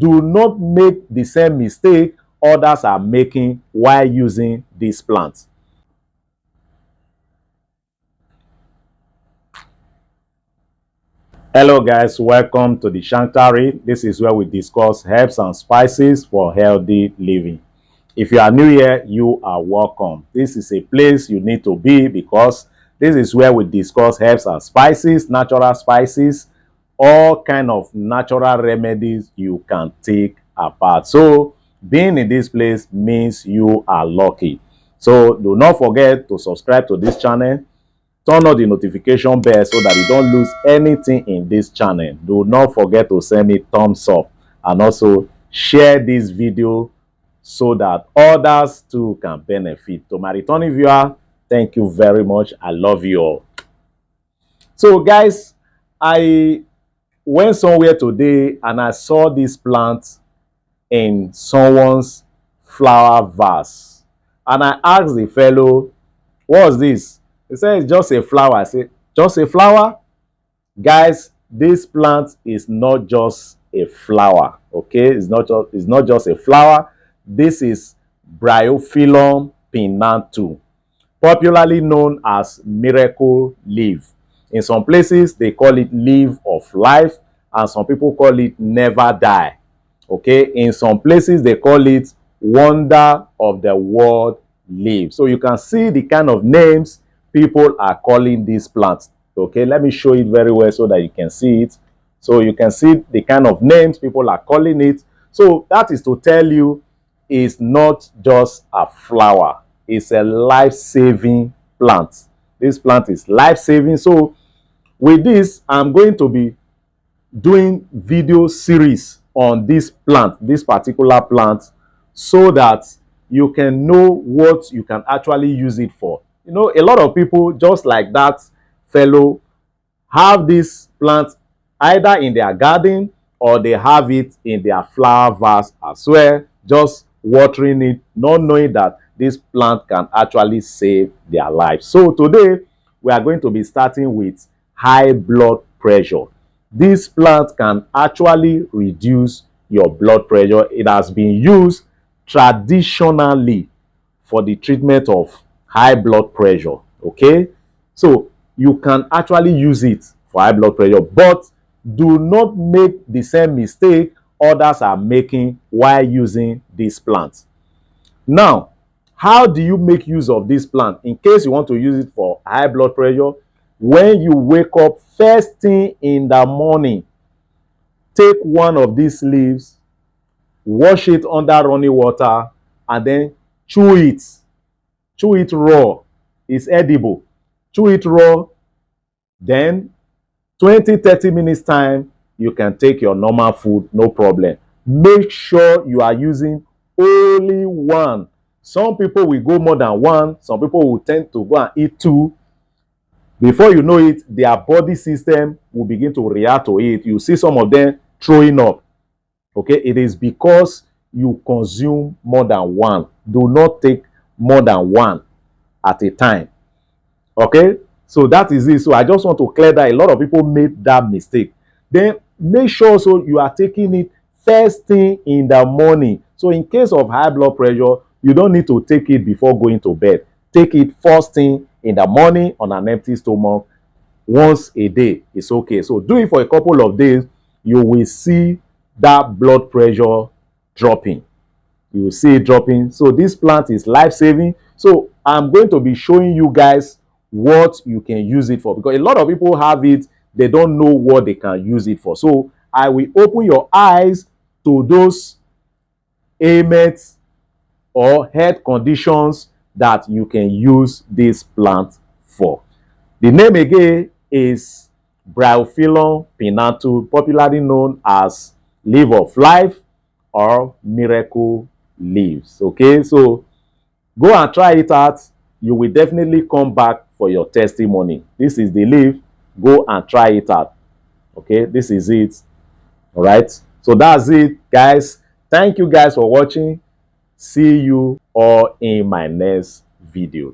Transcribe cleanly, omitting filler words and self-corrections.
do not make the same mistake others are making while using this plant. Hello guys, welcome to the Sanctuary. This is where we discuss herbs and spices for healthy living. If you are new here, you are welcome. This is a place you need to be because this is where we discuss herbs and spices, natural spices, all kind of natural remedies you can take apart. So being in this place means you are lucky. So do not forget to subscribe to this channel. Turn on the notification bell so that you don't lose anything in this channel. Do not forget to send me thumbs up and also share this video so that others too can benefit. To my returning viewer, thank you very much. I love you all. So guys, I went somewhere today and I saw this plant in someone's flower vase. And I asked the fellow, what's this? He said, it's just a flower. I said, just a flower? Guys, this plant is not just a flower, okay? It's not just a flower. This is Bryophyllum pinnatum, popularly known as miracle leaf. In some places, they call it leaf of life, and some people call it never die, okay? In some places, they call it wonder of the world leaf. So you can see the kind of names people are calling these plants. Okay, let me show it very well so that you can see it. So you can see the kind of names people are calling it. So that is to tell you it's not just a flower, it's a life-saving plant. This plant is life-saving. So with this, I'm going to be doing video series on this plant, this particular plant, so that you can know what you can actually use it for. You know, a lot of people, just like that fellow, have this plant either in their garden or they have it in their flower vase as well, just watering it, not knowing that this plant can actually save their life. So today, we are going to be starting with high blood pressure. This plant can actually reduce your blood pressure. It has been used traditionally for the treatment of high blood pressure, okay? So you can actually use it for high blood pressure, but do not make the same mistake others are making while using this plant. Now, how do you make use of this plant in case you want to use it for high blood pressure? When you wake up first thing in the morning, take one of these leaves, wash it under running water, and then chew it. Chew it raw. It's edible. Chew it raw. Then 20-30 minutes time, you can take your normal food, no problem. Make sure you are using only one. Some people will go more than one. Some people will tend to go and eat two. Before you know it, their body system will begin to react to it. You see some of them throwing up. Okay, it is because you consume more than one. Do not take more than one at a time. Okay, so that is it. So I just want to clear that. A lot of people made that mistake. Then make sure so you are taking it first thing in the morning. So in case of high blood pressure, you don't need to take it before going to bed. Take it first thing in the morning on an empty stomach once a day. It's okay. So do it for a couple of days. You will see that blood pressure dropping. You will see it dropping. So this plant is life-saving. So I'm going to be showing you guys what you can use it for, because a lot of people have it, they don't know what they can use it for. So I will open your eyes to those ailments or health conditions that you can use this plant for. The name again is Bryophyllum pinnatum, popularly known as leaf of life or miracle leaves. Okay, so go and try it out. You will definitely come back for your testimony. This is the leaf. Go and try it out. Okay, this is it. All right, so that's it, guys. Thank you guys for watching. See you all in my next video.